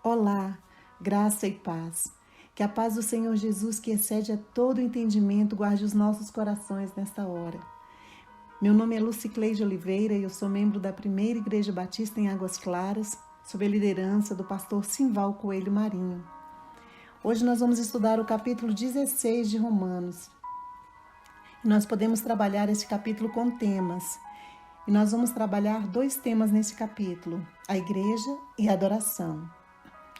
Olá, graça e paz. Que a paz do Senhor Jesus, que excede a todo entendimento, guarde os nossos corações nesta hora. Meu nome é Lucicleide Oliveira e eu sou membro da Primeira Igreja Batista em Águas Claras, sob a liderança do pastor Simval Coelho Marinho. Hoje nós vamos estudar o capítulo 16 de Romanos. E nós podemos trabalhar esse capítulo com temas. E nós vamos trabalhar 2 temas nesse capítulo, a igreja e a adoração.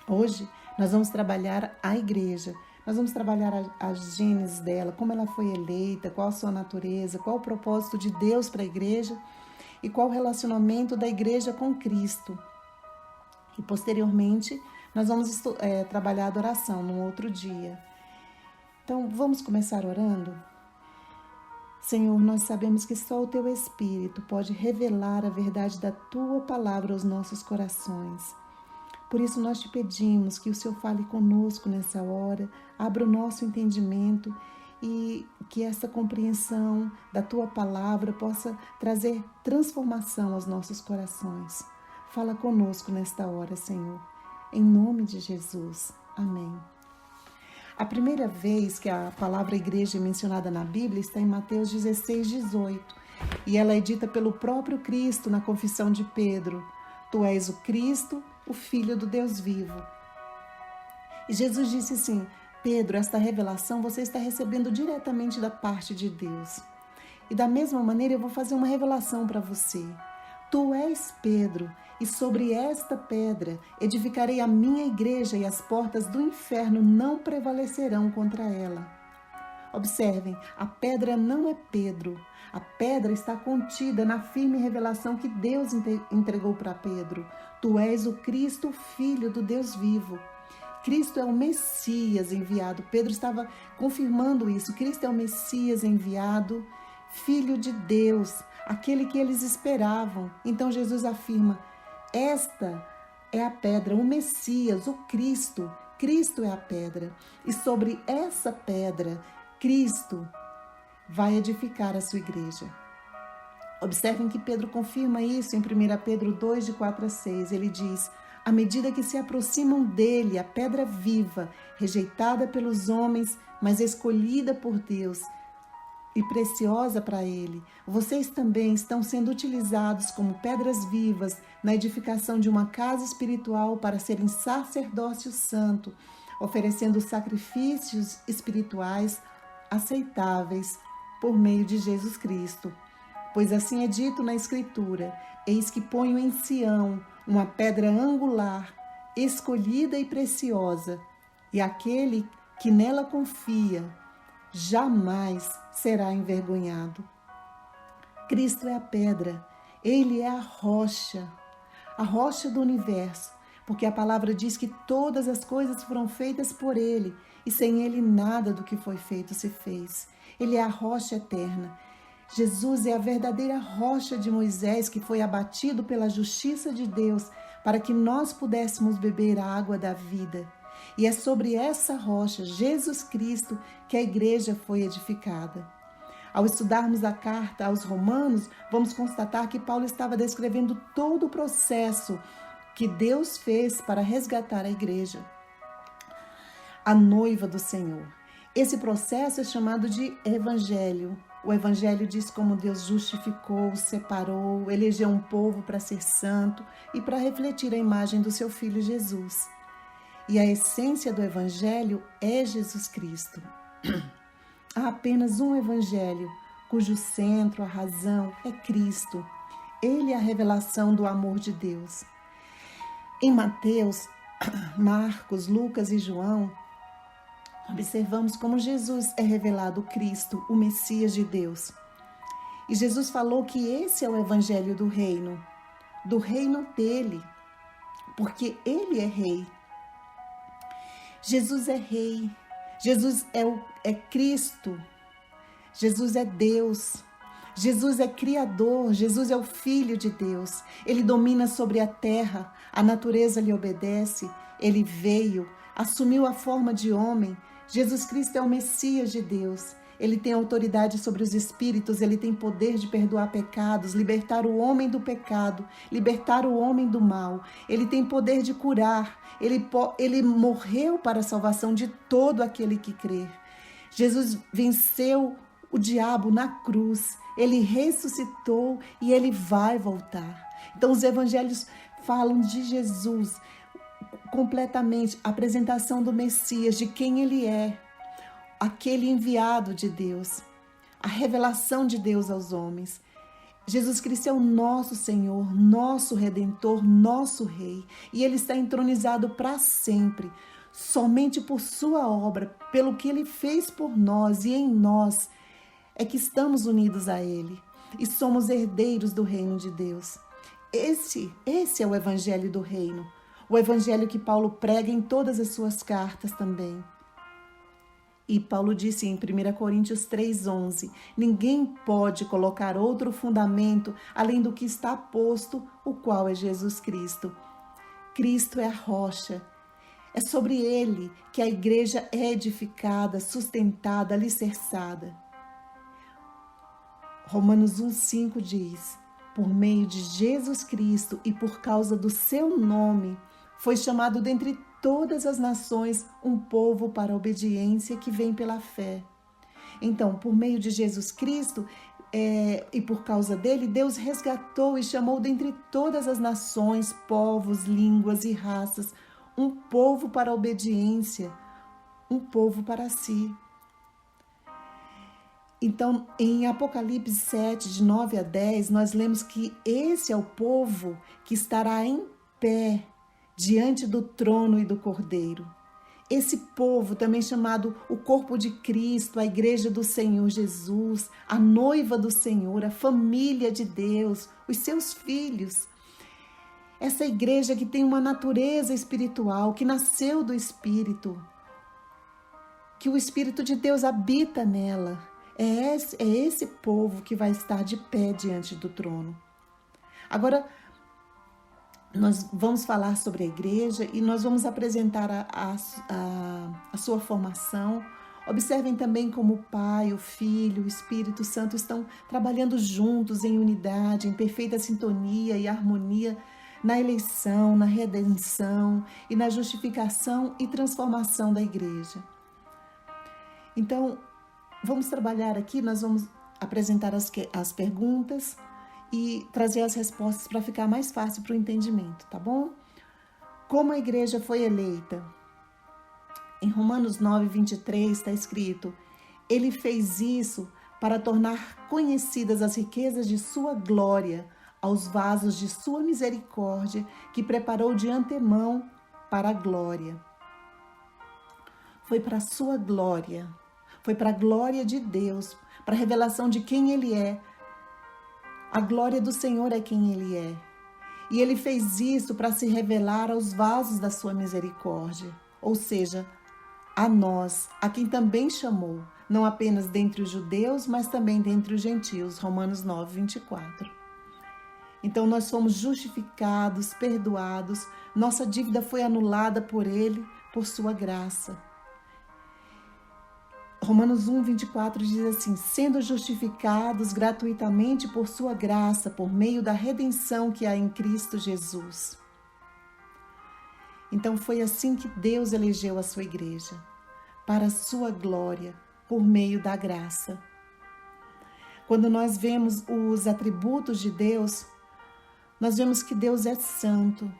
Hoje nós vamos trabalhar a igreja, nós vamos trabalhar a gênese dela, como ela foi eleita, qual a sua natureza, qual o propósito de Deus para a igreja e qual o relacionamento da igreja com Cristo. E posteriormente nós vamos trabalhar a adoração num outro dia. Então vamos começar orando? Senhor, nós sabemos que só o Teu Espírito pode revelar a verdade da Tua palavra aos nossos corações. Por isso nós te pedimos que o Senhor fale conosco nessa hora, abra o nosso entendimento e que essa compreensão da Tua palavra possa trazer transformação aos nossos corações. Fala conosco nesta hora, Senhor, em nome de Jesus. Amém. A primeira vez que a palavra igreja é mencionada na Bíblia está em Mateus 16, 18, e ela é dita pelo próprio Cristo na confissão de Pedro: Tu és o Cristo, o Filho do Deus vivo. E Jesus disse assim: Pedro, esta revelação você está recebendo diretamente da parte de Deus. E da mesma maneira eu vou fazer uma revelação para você. Tu és Pedro, e sobre esta pedra edificarei a minha igreja, e as portas do inferno não prevalecerão contra ela. Observem, a pedra não é Pedro. A pedra está contida na firme revelação que Deus entregou para Pedro. Tu és o Cristo, Filho do Deus vivo. Cristo é o Messias enviado. Pedro estava confirmando isso. Cristo é o Messias enviado, Filho de Deus, aquele que eles esperavam. Então Jesus afirma: esta é a pedra, o Messias, o Cristo. Cristo é a pedra. E sobre essa pedra, Cristo vai edificar a sua igreja. Observem que Pedro confirma isso em 1 Pedro 2, de 4 a 6. Ele diz: à medida que se aproximam dele, a pedra viva, rejeitada pelos homens, mas escolhida por Deus e preciosa para ele, vocês também estão sendo utilizados como pedras vivas na edificação de uma casa espiritual para serem sacerdócio santo, oferecendo sacrifícios espirituais aceitáveis por meio de Jesus Cristo. Pois assim é dito na Escritura: eis que ponho em Sião uma pedra angular, escolhida e preciosa, e aquele que nela confia jamais será envergonhado. Cristo é a pedra, Ele é a rocha do universo, porque a palavra diz que todas as coisas foram feitas por Ele, e sem Ele nada do que foi feito se fez. Ele é a rocha eterna. Jesus é a verdadeira rocha de Moisés, que foi abatido pela justiça de Deus para que nós pudéssemos beber a água da vida. E é sobre essa rocha, Jesus Cristo, que a igreja foi edificada. Ao estudarmos a carta aos Romanos, vamos constatar que Paulo estava descrevendo todo o processo que Deus fez para resgatar a igreja, a noiva do Senhor. Esse processo é chamado de evangelho. O evangelho diz como Deus justificou, separou, elegeu um povo para ser santo e para refletir a imagem do seu Filho Jesus. E a essência do evangelho é Jesus Cristo. Há apenas um evangelho, cujo centro, a razão, é Cristo. Ele é a revelação do amor de Deus. Em Mateus, Marcos, Lucas e João, observamos como Jesus é revelado o Cristo, o Messias de Deus. E Jesus falou que esse é o evangelho do reino dele, porque ele é rei. Jesus é rei, Jesus é Cristo, Jesus é Deus, Jesus é Criador, Jesus é o Filho de Deus. Ele domina sobre a terra, a natureza lhe obedece, ele veio, assumiu a forma de homem. Jesus Cristo é o Messias de Deus. Ele tem autoridade sobre os espíritos, ele tem poder de perdoar pecados, libertar o homem do pecado, libertar o homem do mal. Ele tem poder de curar, ele morreu para a salvação de todo aquele que crer. Jesus venceu o diabo na cruz, ele ressuscitou e ele vai voltar. Então os evangelhos falam de Jesus completamente, a apresentação do Messias, de quem ele é, aquele enviado de Deus, a revelação de Deus aos homens. Jesus Cristo é o nosso Senhor, nosso Redentor, nosso Rei, e ele está entronizado para sempre, somente por sua obra, pelo que ele fez por nós e em nós, é que estamos unidos a ele e somos herdeiros do reino de Deus. Esse é o evangelho do reino, o evangelho que Paulo prega em todas as suas cartas também. E Paulo disse em 1 Coríntios 3,11, ninguém pode colocar outro fundamento além do que está posto, o qual é Jesus Cristo. Cristo é a rocha. É sobre ele que a igreja é edificada, sustentada, alicerçada. Romanos 1,5 diz, por meio de Jesus Cristo e por causa do seu nome, foi chamado dentre todas as nações um povo para a obediência que vem pela fé. Então, por meio de Jesus Cristo e por causa dele, Deus resgatou e chamou dentre todas as nações, povos, línguas e raças, um povo para a obediência, um povo para si. Então, em Apocalipse 7, de 9 a 10, nós lemos que esse é o povo que estará em pé diante do trono e do Cordeiro. Esse povo, também chamado o corpo de Cristo, a igreja do Senhor Jesus, a noiva do Senhor, a família de Deus, os seus filhos. Essa igreja que tem uma natureza espiritual, que nasceu do Espírito, que o Espírito de Deus habita nela. É esse povo que vai estar de pé diante do trono. Agora, nós vamos falar sobre a igreja e nós vamos apresentar a sua formação. Observem também como o Pai, o Filho, o Espírito Santo estão trabalhando juntos em unidade, em perfeita sintonia e harmonia na eleição, na redenção e na justificação e transformação da igreja. Então, vamos trabalhar aqui, nós vamos apresentar as perguntas e trazer as respostas para ficar mais fácil para o entendimento, tá bom? Como a igreja foi eleita? Em Romanos 9, 23 está escrito, ele fez isso para tornar conhecidas as riquezas de sua glória aos vasos de sua misericórdia que preparou de antemão para a glória. Foi para a sua glória, foi para a glória de Deus, para a revelação de quem ele é. A glória do Senhor é quem ele é. E ele fez isso para se revelar aos vasos da sua misericórdia, ou seja, a nós, a quem também chamou, não apenas dentre os judeus, mas também dentre os gentios. Romanos 9, 24. Então nós fomos justificados, perdoados, nossa dívida foi anulada por ele, por sua graça. Romanos 1, 24 diz assim, sendo justificados gratuitamente por sua graça, por meio da redenção que há em Cristo Jesus. Então foi assim que Deus elegeu a sua igreja, para a sua glória, por meio da graça. Quando nós vemos os atributos de Deus, nós vemos que Deus é santo.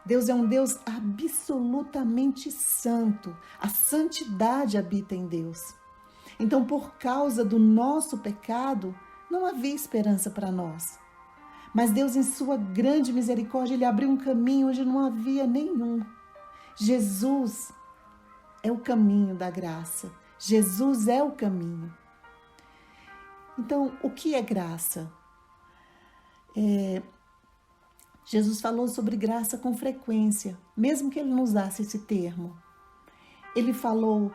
Deus é um Deus absolutamente santo. A santidade habita em Deus. Então, por causa do nosso pecado, não havia esperança para nós. Mas Deus, em sua grande misericórdia, ele abriu um caminho onde não havia nenhum. Jesus é o caminho da graça. Jesus é o caminho. Então, o que é graça? Jesus falou sobre graça com frequência, mesmo que ele não usasse esse termo. Ele falou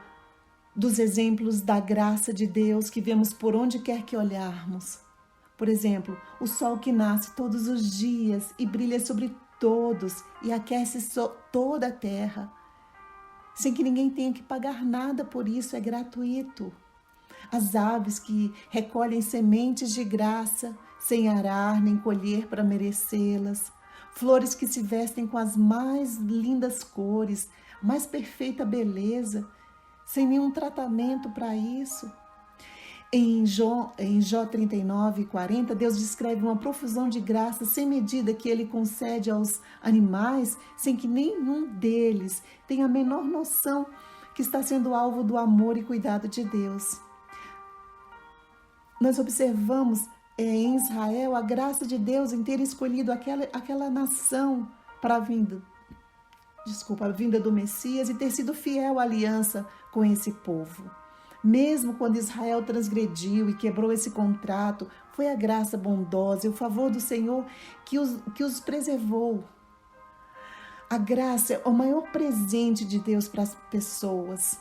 dos exemplos da graça de Deus que vemos por onde quer que olharmos. Por exemplo, o sol que nasce todos os dias e brilha sobre todos e aquece toda a terra, sem que ninguém tenha que pagar nada por isso, é gratuito. as aves que recolhem sementes de graça, sem arar nem colher para merecê-las, flores que se vestem com as mais lindas cores, mais perfeita beleza, sem nenhum tratamento para isso. Em Jó 39:40, Deus descreve uma profusão de graça sem medida que Ele concede aos animais, sem que nenhum deles tenha a menor noção que está sendo alvo do amor e cuidado de Deus. Nós observamos em Israel a graça de Deus em ter escolhido aquela nação para a vinda do Messias e ter sido fiel à aliança com esse povo. Mesmo quando Israel transgrediu e quebrou esse contrato, foi a graça bondosa e o favor do Senhor que os preservou. A graça é o maior presente de Deus para as pessoas.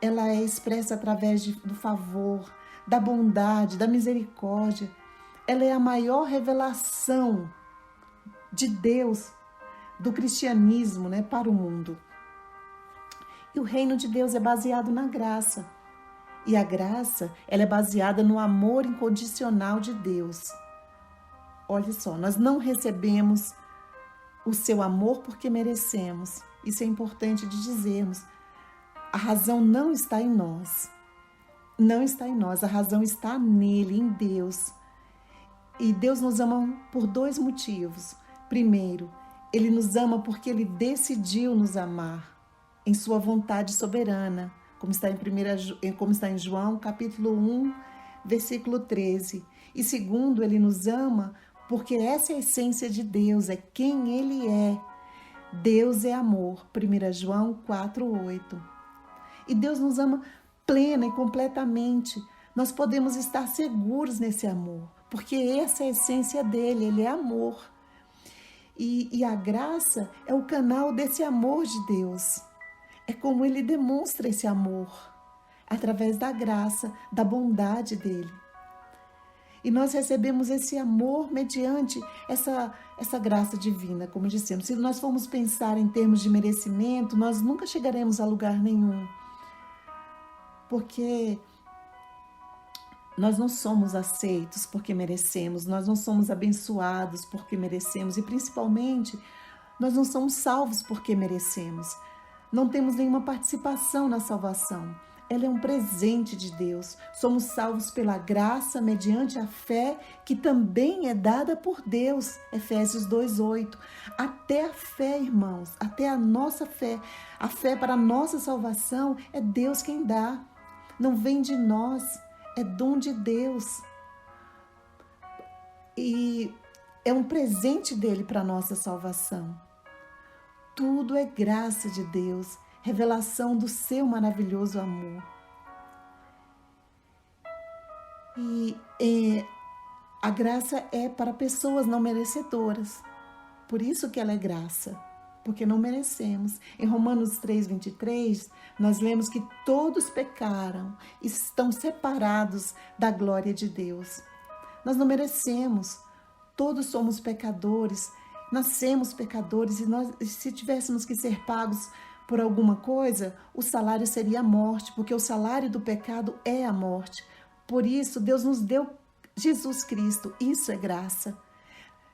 Ela é expressa através do favor, da bondade, da misericórdia. Ela é a maior revelação de Deus, do cristianismo, para o mundo. E o reino de Deus é baseado na graça. E a graça, ela é baseada no amor incondicional de Deus. Olha só, nós não recebemos o seu amor porque merecemos. Isso é importante de dizermos. A razão não está em nós. Não está em nós, a razão está nele, em Deus. E Deus nos ama por dois motivos. Primeiro, Ele nos ama porque Ele decidiu nos amar em sua vontade soberana, como está em João, capítulo 1, versículo 13. E segundo, Ele nos ama porque essa é a essência de Deus, é quem Ele é. Deus é amor, 1 João 4:8. E Deus nos ama plena e completamente. Nós podemos estar seguros nesse amor, porque essa é a essência dele, Ele é amor. E a graça é o canal desse amor de Deus. É como Ele demonstra esse amor, através da graça, da bondade dele. E nós recebemos esse amor mediante essa graça divina, como dissemos. Se nós formos pensar em termos de merecimento, nós nunca chegaremos a lugar nenhum. Porque nós não somos aceitos porque merecemos, nós não somos abençoados porque merecemos e principalmente nós não somos salvos porque merecemos. Não temos nenhuma participação na salvação. Ela é um presente de Deus. Somos salvos pela graça mediante a fé que também é dada por Deus. Efésios 2:8. Até a fé, irmãos, até a nossa fé, a fé para a nossa salvação é Deus quem dá. Não vem de nós, é dom de Deus. E é um presente dele para a nossa salvação. Tudo é graça de Deus, revelação do seu maravilhoso amor. E a graça é para pessoas não merecedoras. Por isso que ela é graça, porque não merecemos. Em Romanos 3:23, nós lemos que todos pecaram e estão separados da glória de Deus. Nós não merecemos, todos somos pecadores, nascemos pecadores e se tivéssemos que ser pagos por alguma coisa, o salário seria a morte, porque o salário do pecado é a morte. Por isso, Deus nos deu Jesus Cristo, isso é graça.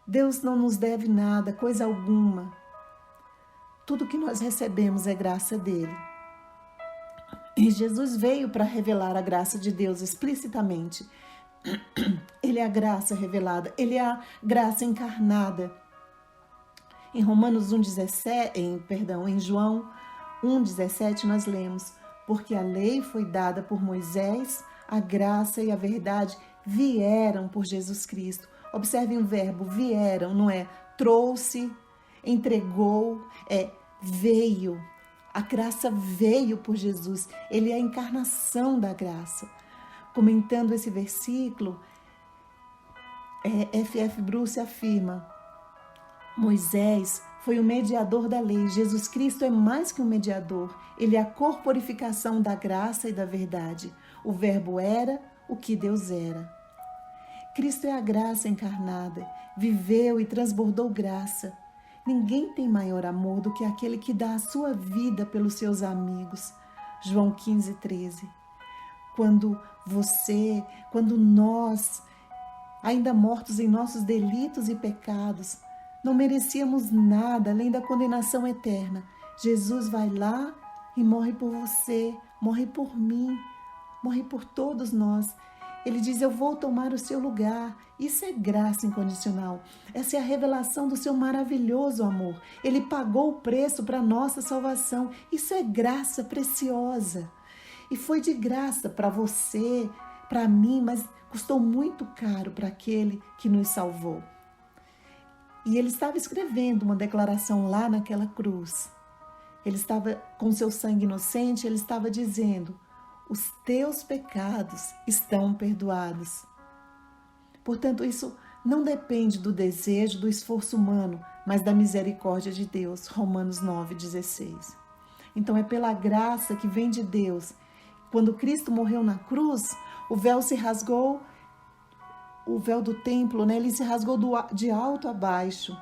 Deus não nos deve nada, coisa alguma. Tudo que nós recebemos é graça dele. E Jesus veio para revelar a graça de Deus explicitamente. Ele é a graça revelada, ele é a graça encarnada. Em em João 1:17 nós lemos: porque a lei foi dada por Moisés, a graça e a verdade vieram por Jesus Cristo. Observem o verbo vieram, não é trouxe, entregou, é veio. A graça veio por Jesus, ele é a encarnação da graça. Comentando esse versículo, F.F. Bruce afirma: Moisés foi o mediador da lei. Jesus Cristo é mais que um mediador. Ele é a corporificação da graça e da verdade. O verbo era o que Deus era. Cristo é a graça encarnada. Viveu e transbordou graça. Ninguém tem maior amor do que aquele que dá a sua vida pelos seus amigos. João 15:13. quando nós, ainda mortos em nossos delitos e pecados, não merecíamos nada além da condenação eterna. Jesus vai lá e morre por você, morre por mim, morre por todos nós. Ele diz: eu vou tomar o seu lugar. Isso é graça incondicional. Essa é a revelação do seu maravilhoso amor. Ele pagou o preço para a nossa salvação. Isso é graça preciosa. E foi de graça para você, para mim, mas custou muito caro para aquele que nos salvou. E ele estava escrevendo uma declaração lá naquela cruz. Ele estava com seu sangue inocente, ele estava dizendo: os teus pecados estão perdoados. Portanto, isso não depende do desejo, do esforço humano, mas da misericórdia de Deus. Romanos 9,16. Então é pela graça que vem de Deus. Quando Cristo morreu na cruz, o véu se rasgou, o véu do templo, né? Ele se rasgou de alto a baixo,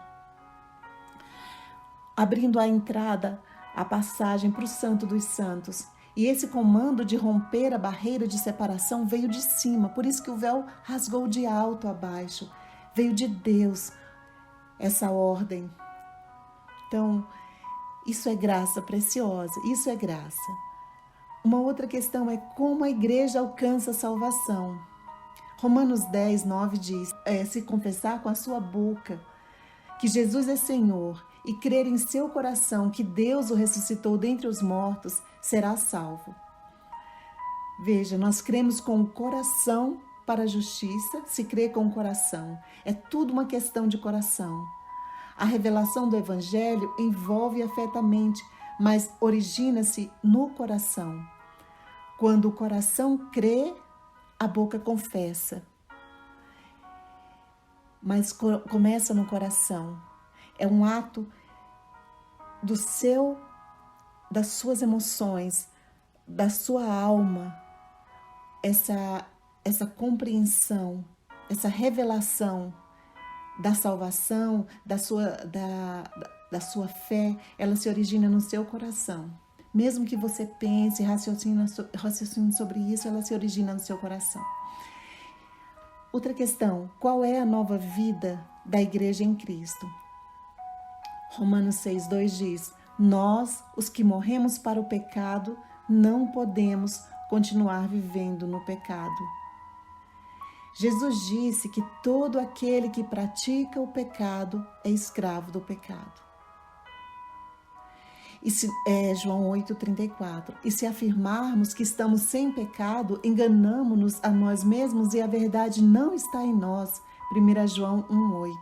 abrindo a entrada, a passagem para o Santo dos Santos. E esse comando de romper a barreira de separação veio de cima, por isso que o véu rasgou de alto a baixo. Veio de Deus essa ordem. Então, isso é graça preciosa, isso é graça. Uma outra questão é como a igreja alcança a salvação. Romanos 10, 9 diz: se confessar com a sua boca que Jesus é Senhor e crer em seu coração que Deus o ressuscitou dentre os mortos, será salvo. Veja, nós cremos com o coração para a justiça, se crê com o coração. É tudo uma questão de coração. A revelação do Evangelho envolve e afeta a mente, mas origina-se no coração. Quando o coração crê, a boca confessa. Mas começa no coração. É um ato das suas emoções, da sua alma, essa compreensão, essa revelação da salvação, da sua fé, ela se origina no seu coração. Mesmo que você pense, raciocine sobre isso, ela se origina no seu coração. Outra questão: qual é a nova vida da igreja em Cristo? Romanos 6,2 diz: nós, os que morremos para o pecado, não podemos continuar vivendo no pecado. Jesus disse que todo aquele que pratica o pecado é escravo do pecado. João 8,34. E se afirmarmos que estamos sem pecado, enganamo-nos a nós mesmos e a verdade não está em nós. 1 João 1,8.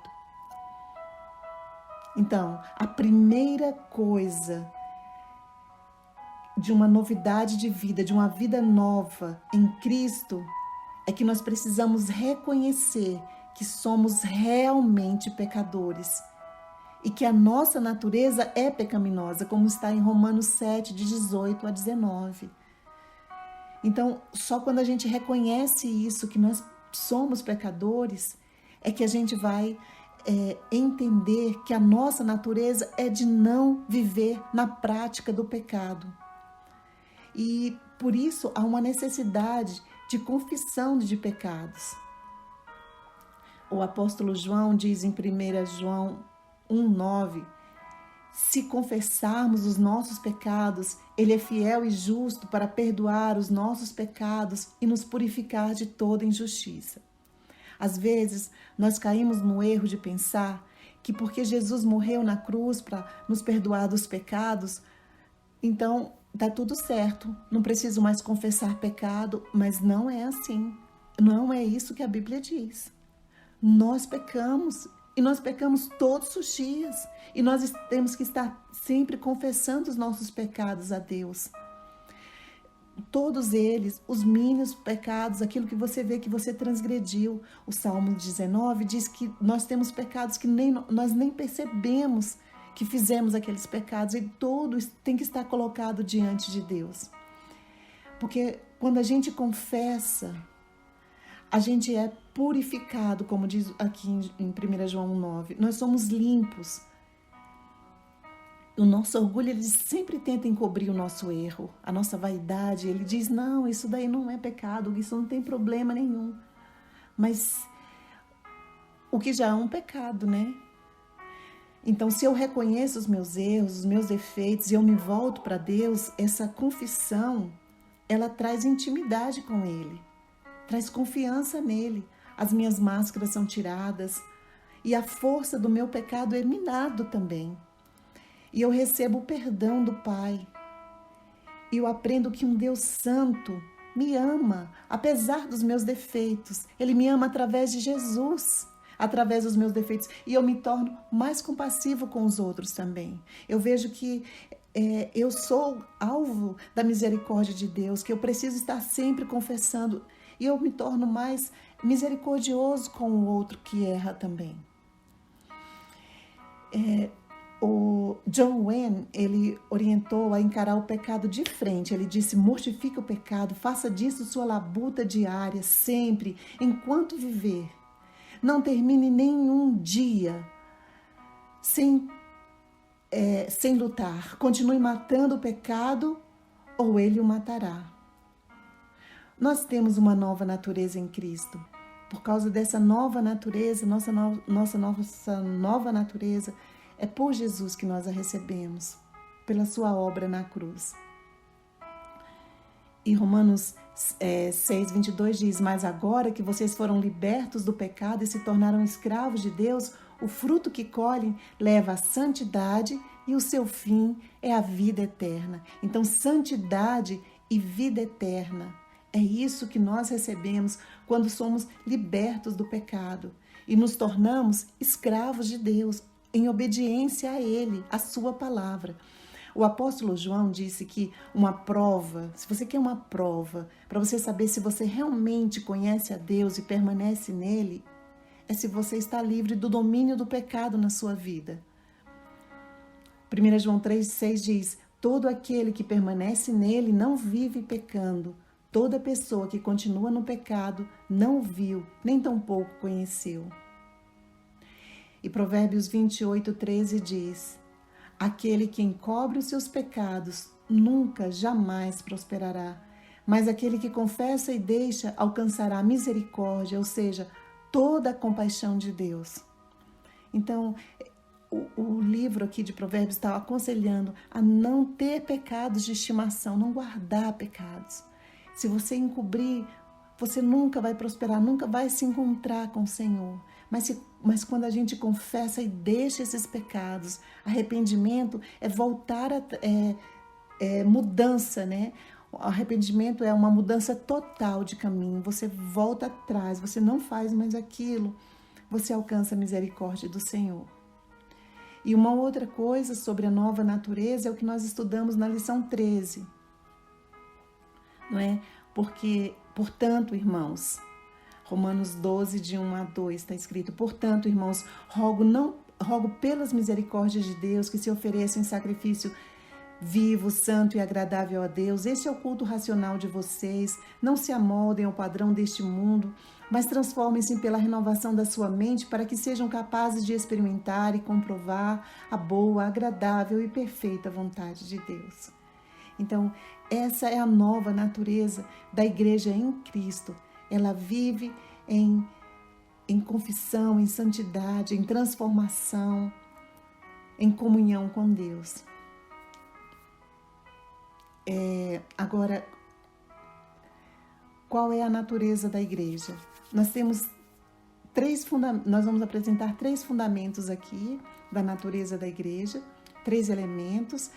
Então, a primeira coisa de uma novidade de vida, de uma vida nova em Cristo, é que nós precisamos reconhecer que somos realmente pecadores e que a nossa natureza é pecaminosa, como está em Romanos 7, de 18 a 19. Então, só quando a gente reconhece isso, que nós somos pecadores, é que a gente vai entender que a nossa natureza é de não viver na prática do pecado. E por isso há uma necessidade de confissão de pecados. O apóstolo João diz em 1 João 1,9: se confessarmos os nossos pecados, Ele é fiel e justo para perdoar os nossos pecados e nos purificar de toda injustiça. Às vezes, nós caímos no erro de pensar que porque Jesus morreu na cruz para nos perdoar dos pecados, então está tudo certo, não preciso mais confessar pecado, mas não é assim. Não é isso que a Bíblia diz. Nós pecamos e nós pecamos todos os dias e nós temos que estar sempre confessando os nossos pecados a Deus. Todos eles, os mínimos pecados, aquilo que você vê que você transgrediu. O Salmo 19 diz que nós temos pecados que nós nem percebemos que fizemos aqueles pecados, e todos têm que estar colocados diante de Deus. Porque quando a gente confessa, a gente é purificado, como diz aqui em 1 João 1,9. Nós somos limpos. O nosso orgulho, ele sempre tenta encobrir o nosso erro, a nossa vaidade. Ele diz, não, isso daí não é pecado, isso não tem problema nenhum. Mas o que já é um pecado, né? Então, se eu reconheço os meus erros, os meus defeitos, e eu me volto para Deus, essa confissão, ela traz intimidade com Ele, traz confiança nele. As minhas máscaras são tiradas e a força do meu pecado é minado também. E eu recebo o perdão do Pai. E eu aprendo que um Deus santo me ama, apesar dos meus defeitos. Ele me ama através de Jesus, através dos meus defeitos. E eu me torno mais compassivo com os outros também. Eu vejo que eu sou alvo da misericórdia de Deus, que eu preciso estar sempre confessando. E eu me torno mais misericordioso com o outro que erra também. O John Wayne, ele orientou a encarar o pecado de frente. Ele disse, mortifique o pecado, faça disso sua labuta diária, sempre, enquanto viver. Não termine nenhum dia sem lutar. Continue matando o pecado ou ele o matará. Nós temos uma nova natureza em Cristo. Por causa dessa nova natureza, nossa nova natureza, é por Jesus que nós a recebemos, pela sua obra na cruz. E Romanos 6:22 diz, mas agora que vocês foram libertos do pecado e se tornaram escravos de Deus, o fruto que colhem leva à santidade e o seu fim é a vida eterna. Então, santidade e vida eterna. É isso que nós recebemos quando somos libertos do pecado e nos tornamos escravos de Deus, em obediência a Ele, a sua palavra. O apóstolo João disse que uma prova, se você quer uma prova, para você saber se você realmente conhece a Deus e permanece nele, é se você está livre do domínio do pecado na sua vida. 1 João 3,6 diz, todo aquele que permanece nele não vive pecando. Toda pessoa que continua no pecado não viu, nem tampouco conheceu. E Provérbios 28:13 diz, aquele que encobre os seus pecados nunca, jamais prosperará, mas aquele que confessa e deixa alcançará misericórdia, ou seja, toda a compaixão de Deus. Então, o livro aqui de Provérbios está aconselhando a não ter pecados de estimação, não guardar pecados. Se você encobrir, você nunca vai prosperar, nunca vai se encontrar com o Senhor. Mas quando a gente confessa e deixa esses pecados, arrependimento é voltar a mudança, né? O arrependimento é uma mudança total de caminho. Você volta atrás, você não faz mais aquilo, você alcança a misericórdia do Senhor. E uma outra coisa sobre a nova natureza é o que nós estudamos na lição 13. Não é? Porque, portanto, irmãos, Romanos 12, de 1-2, está escrito, portanto, irmãos, rogo pelas misericórdias de Deus que se ofereçam em sacrifício vivo, santo e agradável a Deus. Este é o culto racional de vocês. Não se amoldem ao padrão deste mundo, mas transformem-se pela renovação da sua mente para que sejam capazes de experimentar e comprovar a boa, agradável e perfeita vontade de Deus. Então, essa é a nova natureza da igreja em Cristo. Ela vive em confissão, em santidade, em transformação, em comunhão com Deus. Agora, qual é a natureza da igreja? Nós vamos apresentar 3 fundamentos aqui da natureza da igreja, 3 elementos,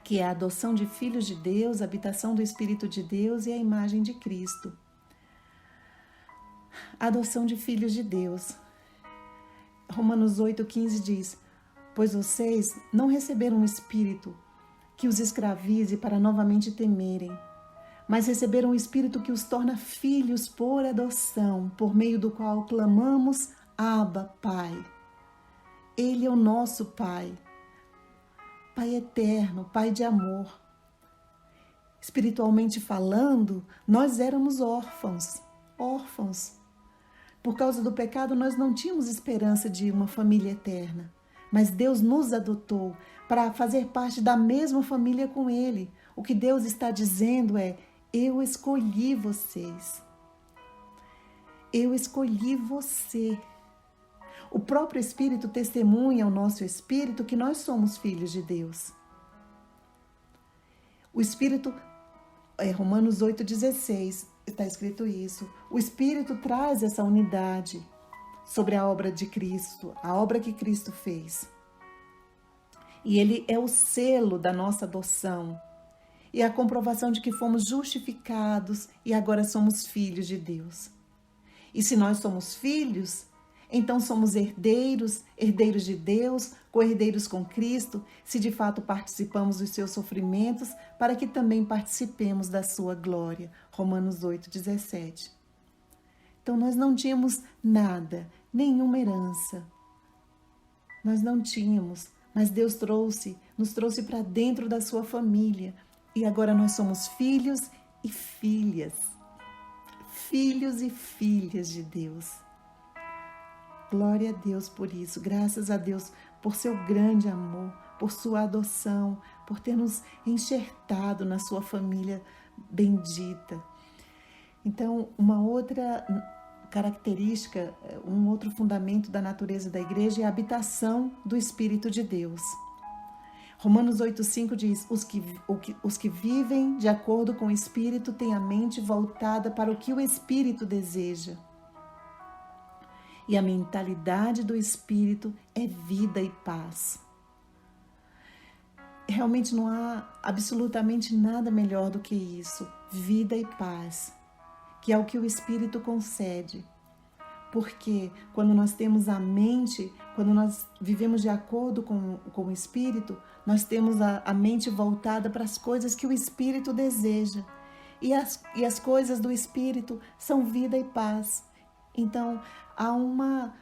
que é a adoção de filhos de Deus, a habitação do Espírito de Deus e a imagem de Cristo. A adoção de filhos de Deus. Romanos 8,15 diz, pois vocês não receberam um espírito que os escravize para novamente temerem, mas receberam um espírito que os torna filhos por adoção, por meio do qual clamamos, Abba, Pai. Ele é o nosso Pai. Pai eterno, Pai de amor. Espiritualmente falando, nós éramos órfãos. Por causa do pecado, nós não tínhamos esperança de uma família eterna. mas Deus nos adotou para fazer parte da mesma família com Ele. O que Deus está dizendo é: eu escolhi vocês. Eu escolhi você. O próprio Espírito testemunha ao nosso espírito que nós somos filhos de Deus. O Espírito, Romanos 8,16, está escrito isso. O Espírito traz essa unidade sobre a obra de Cristo, a obra que Cristo fez. E Ele é o selo da nossa adoção e a comprovação de que fomos justificados e agora somos filhos de Deus. E se nós somos filhos, então somos herdeiros, herdeiros de Deus, co-herdeiros com Cristo, se de fato participamos dos seus sofrimentos, para que também participemos da sua glória. Romanos 8,17. Então nós não tínhamos nada, nenhuma herança. Nós não tínhamos, mas Deus nos trouxe para dentro da sua família. E agora nós somos filhos e filhas. Filhos e filhas de Deus. Glória a Deus por isso, graças a Deus por seu grande amor, por sua adoção, por ter nos enxertado na sua família bendita. Então, uma outra característica, um outro fundamento da natureza da igreja é a habitação do Espírito de Deus. Romanos 8,5 diz: os que vivem de acordo com o Espírito têm a mente voltada para o que o Espírito deseja. E a mentalidade do Espírito é vida e paz. Realmente não há absolutamente nada melhor do que isso. Vida e paz, que é o que o Espírito concede. Porque quando nós temos a mente, quando nós vivemos de acordo com o Espírito, nós temos a mente voltada para as coisas que o Espírito deseja. E as coisas do Espírito são vida e paz. Então, há uma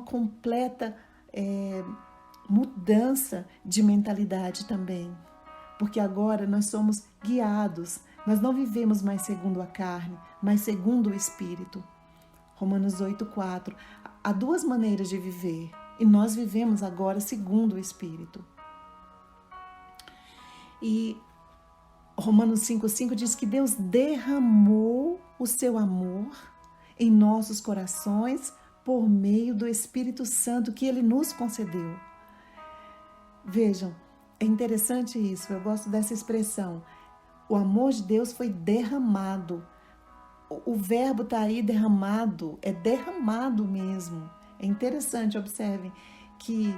completa mudança de mentalidade também. Porque agora nós somos guiados, nós não vivemos mais segundo a carne, mas segundo o Espírito. Romanos 8,4. Há duas maneiras de viver e nós vivemos agora segundo o Espírito. E Romanos 5,5 diz que Deus derramou o seu amor em nossos corações por meio do Espírito Santo que Ele nos concedeu. Vejam, é interessante isso, eu gosto dessa expressão. O amor de Deus foi derramado. O verbo está aí, derramado, é derramado mesmo. É interessante, observem, que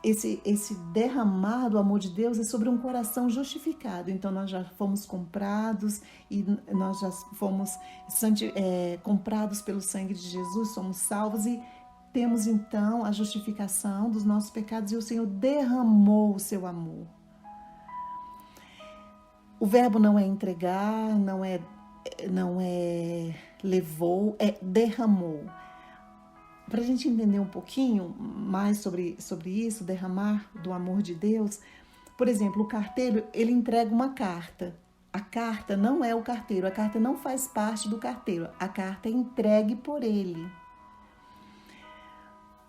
esse derramar do amor de Deus é sobre um coração justificado. Então nós já fomos comprados e nós já fomos comprados pelo sangue de Jesus, somos salvos e temos então a justificação dos nossos pecados e o Senhor derramou o seu amor. O verbo não é entregar, não é levou, é derramou. Para a gente entender um pouquinho mais sobre isso, derramar do amor de Deus, por exemplo, o carteiro, ele entrega uma carta. A carta não é o carteiro, a carta não faz parte do carteiro, a carta é entregue por ele.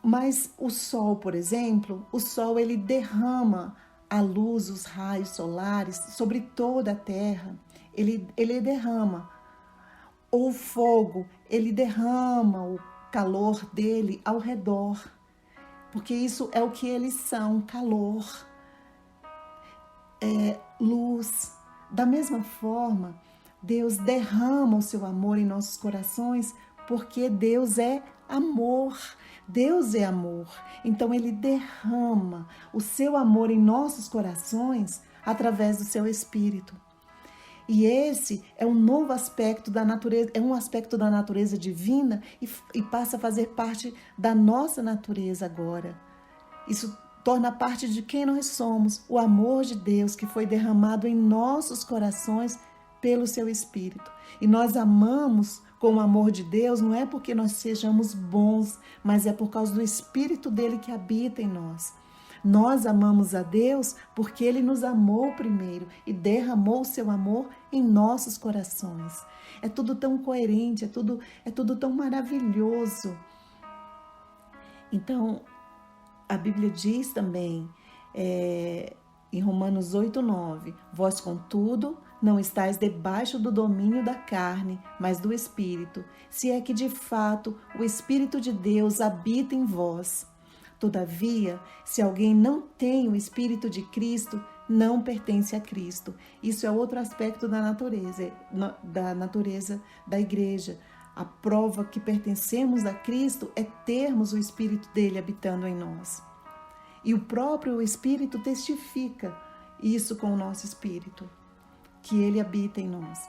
Mas o sol, por exemplo, o sol ele derrama a luz, os raios solares sobre toda a terra, ele derrama. Ou o fogo, ele derrama o calor dele ao redor, porque isso é o que eles são, calor, luz. Da mesma forma, Deus derrama o seu amor em nossos corações, porque Deus é amor. Deus é amor, então Ele derrama o seu amor em nossos corações através do seu Espírito. E esse é um novo aspecto da natureza, é um aspecto da natureza divina e passa a fazer parte da nossa natureza agora. Isso torna parte de quem nós somos, o amor de Deus que foi derramado em nossos corações pelo seu Espírito. E nós amamos com o amor de Deus, não é porque nós sejamos bons, mas é por causa do Espírito dele que habita em nós. Nós amamos a Deus porque Ele nos amou primeiro e derramou o seu amor em nossos corações. É tudo tão coerente, é tudo tão maravilhoso. Então, A Bíblia diz também, em Romanos 8:9, vós, contudo, não estáis debaixo do domínio da carne, mas do Espírito, se é que de fato o Espírito de Deus habita em vós. Todavia, se alguém não tem o Espírito de Cristo, não pertence a Cristo. Isso é outro aspecto da natureza da igreja. A prova que pertencemos a Cristo é termos o Espírito dele habitando em nós. E o próprio Espírito testifica isso com o nosso espírito, que ele habita em nós.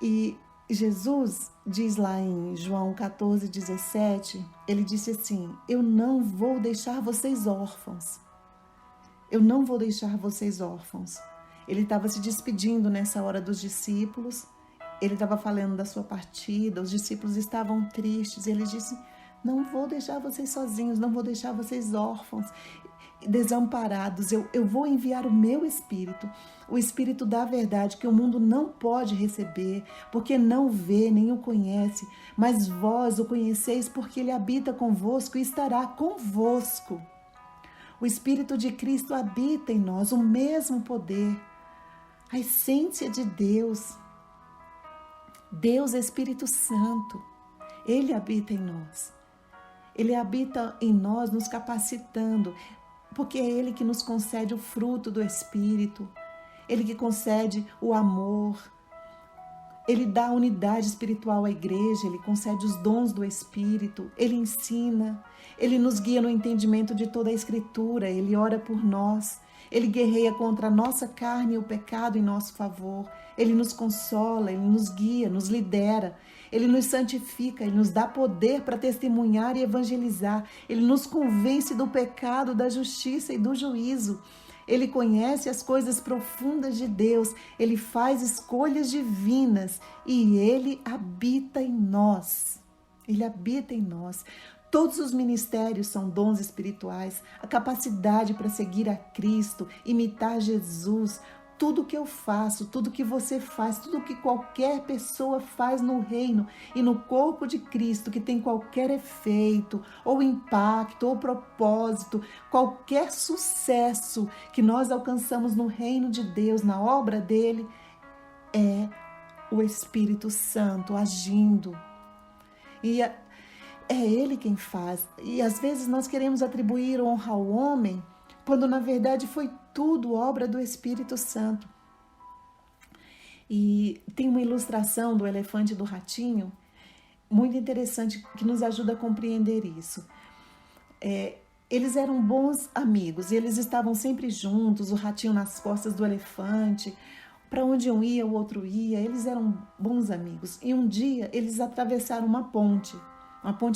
E Jesus diz lá em João 14:17, ele disse assim: eu não vou deixar vocês órfãos. Eu não vou deixar vocês órfãos. Ele estava se despedindo nessa hora dos discípulos, ele estava falando da sua partida, os discípulos estavam tristes, ele disse: não vou deixar vocês sozinhos, não vou deixar vocês órfãos, desamparados, eu vou enviar o meu Espírito, o Espírito da verdade, que o mundo não pode receber, porque não vê, nem o conhece, mas vós o conheceis, porque ele habita convosco e estará convosco. O Espírito de Cristo habita em nós, o mesmo poder, a essência de Deus. Deus é Espírito Santo, ele habita em nós. Ele habita em nós, nos capacitando, porque é ele que nos concede o fruto do Espírito, ele que concede o amor, ele dá a unidade espiritual à igreja, ele concede os dons do Espírito, ele ensina, ele nos guia no entendimento de toda a Escritura, ele ora por nós, ele guerreia contra a nossa carne e o pecado em nosso favor, ele nos consola, ele nos guia, nos lidera, ele nos santifica, ele nos dá poder para testemunhar e evangelizar, ele nos convence do pecado, da justiça e do juízo. Ele conhece as coisas profundas de Deus, ele faz escolhas divinas e ele habita em nós. Ele habita em nós. Todos os ministérios são dons espirituais, a capacidade para seguir a Cristo, imitar Jesus. Tudo que eu faço, tudo que você faz, tudo que qualquer pessoa faz no reino e no corpo de Cristo, que tem qualquer efeito, ou impacto, ou propósito, qualquer sucesso que nós alcançamos no reino de Deus, na obra dele, é o Espírito Santo agindo. E é ele quem faz. E às vezes nós queremos atribuir honra ao homem, quando na verdade foi tudo obra do Espírito Santo. E tem uma ilustração do elefante e do ratinho, muito interessante, que nos ajuda a compreender isso. Eles eram bons amigos, eles estavam sempre juntos, o ratinho nas costas do elefante, para onde um ia, o outro ia, eles eram bons amigos. E um dia eles atravessaram uma ponte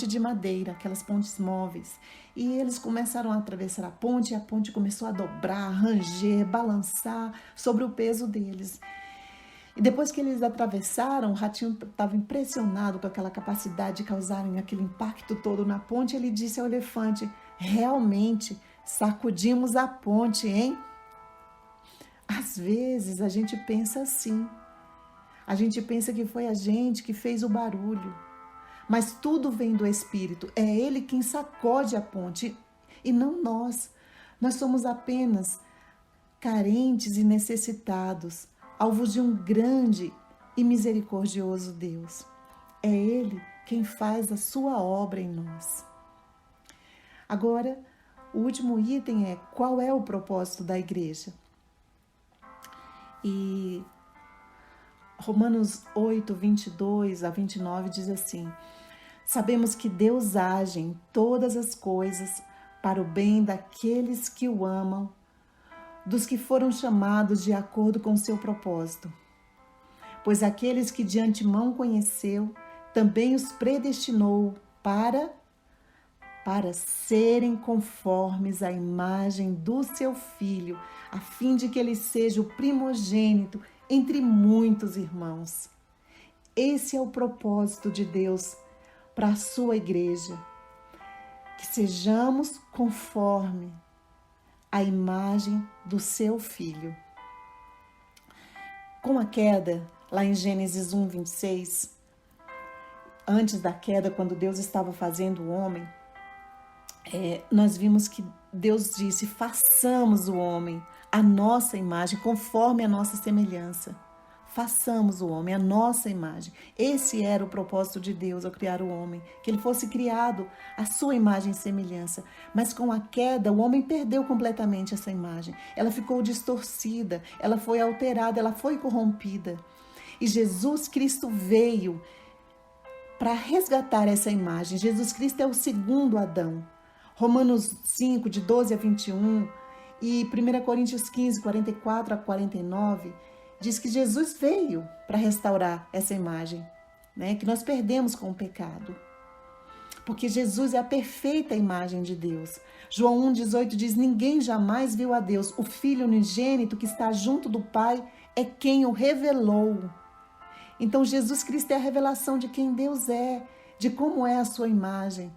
de madeira, aquelas pontes móveis. E eles começaram a atravessar a ponte, e a ponte começou a dobrar, ranger, balançar sobre o peso deles. E depois que eles atravessaram, o ratinho estava impressionado com aquela capacidade de causarem aquele impacto todo na ponte. Ele disse ao elefante: realmente sacudimos a ponte, hein? Às vezes a gente pensa assim. A gente pensa que foi a gente que fez o barulho. Mas tudo vem do Espírito. É ele quem sacode a ponte e não nós. Nós somos apenas carentes e necessitados, alvos de um grande e misericordioso Deus. É ele quem faz a sua obra em nós. Agora, o último item é: qual é o propósito da igreja? E Romanos 8, 22 a 29 diz assim: sabemos que Deus age em todas as coisas para o bem daqueles que o amam, dos que foram chamados de acordo com seu propósito. Pois aqueles que de antemão conheceu, também os predestinou para serem conformes à imagem do seu Filho, a fim de que ele seja o primogênito entre muitos irmãos. Esse é o propósito de Deus para a sua igreja, que sejamos conforme a imagem do seu Filho. Com a queda, lá em Gênesis 1, 26, antes da queda, quando Deus estava fazendo o homem, nós vimos que Deus disse: façamos o homem a nossa imagem, conforme a nossa semelhança. Façamos o homem a nossa imagem. Esse era o propósito de Deus ao criar o homem, que ele fosse criado à sua imagem e semelhança. Mas com a queda, o homem perdeu completamente essa imagem. Ela ficou distorcida, ela foi alterada, ela foi corrompida. E Jesus Cristo veio para resgatar essa imagem. Jesus Cristo é o segundo Adão. Romanos 5, de 12 a 21 e 1 Coríntios 15, 44 a 49, diz que Jesus veio para restaurar essa imagem, né, que nós perdemos com o pecado. Porque Jesus é a perfeita imagem de Deus. João 1,18 diz: ninguém jamais viu a Deus. O Filho unigênito que está junto do Pai é quem o revelou. Então Jesus Cristo é a revelação de quem Deus é, de como é a sua imagem.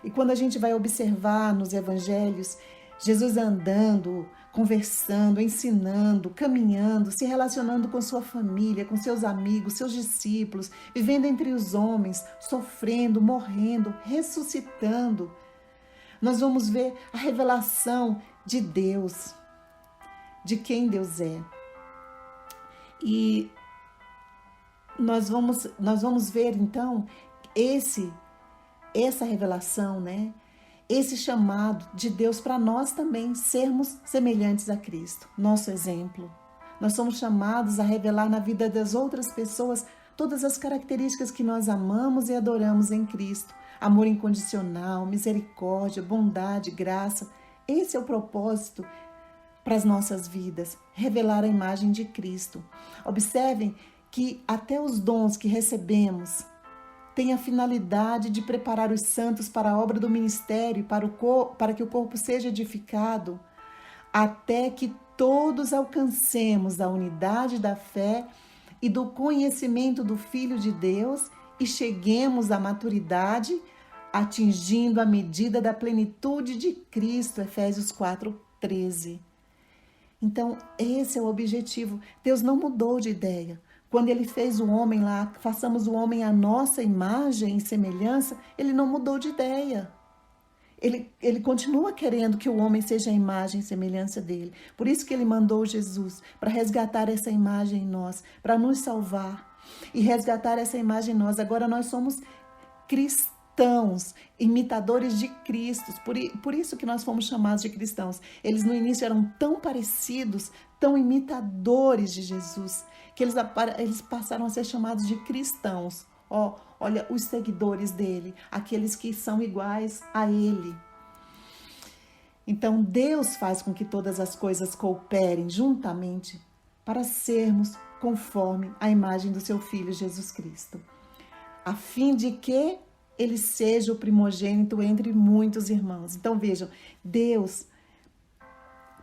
E quando a gente vai observar nos evangelhos, Jesus andando, conversando, ensinando, caminhando, se relacionando com sua família, com seus amigos, seus discípulos, vivendo entre os homens, sofrendo, morrendo, ressuscitando, nós vamos ver a revelação de Deus, de quem Deus é. E nós vamos ver então essa revelação, né? Esse chamado de Deus para nós também sermos semelhantes a Cristo, nosso exemplo. Nós somos chamados a revelar na vida das outras pessoas todas as características que nós amamos e adoramos em Cristo. Amor incondicional, misericórdia, bondade, graça. Esse é o propósito para as nossas vidas, revelar a imagem de Cristo. Observem que até os dons que recebemos têm a finalidade de preparar os santos para a obra do ministério, para que o corpo seja edificado, até que todos alcancemos a unidade da fé e do conhecimento do Filho de Deus e cheguemos à maturidade, atingindo a medida da plenitude de Cristo, Efésios 4:13. Então, esse é o objetivo. Deus não mudou de ideia. Quando ele fez o homem lá, façamos o homem à nossa imagem e semelhança, ele não mudou de ideia. Ele continua querendo que o homem seja a imagem e semelhança dele. Por isso que ele mandou Jesus, para resgatar essa imagem em nós, para nos salvar e resgatar essa imagem em nós. Agora nós somos cristãos, imitadores de Cristo. Por isso que nós fomos chamados de cristãos. Eles no início eram tão parecidos, tão imitadores de Jesus, que eles passaram a ser chamados de cristãos. Olha, os seguidores dele, aqueles que são iguais a ele. Então, Deus faz com que todas as coisas cooperem juntamente para sermos conforme a imagem do seu Filho Jesus Cristo, a fim de que ele seja o primogênito entre muitos irmãos. Então, vejam, Deus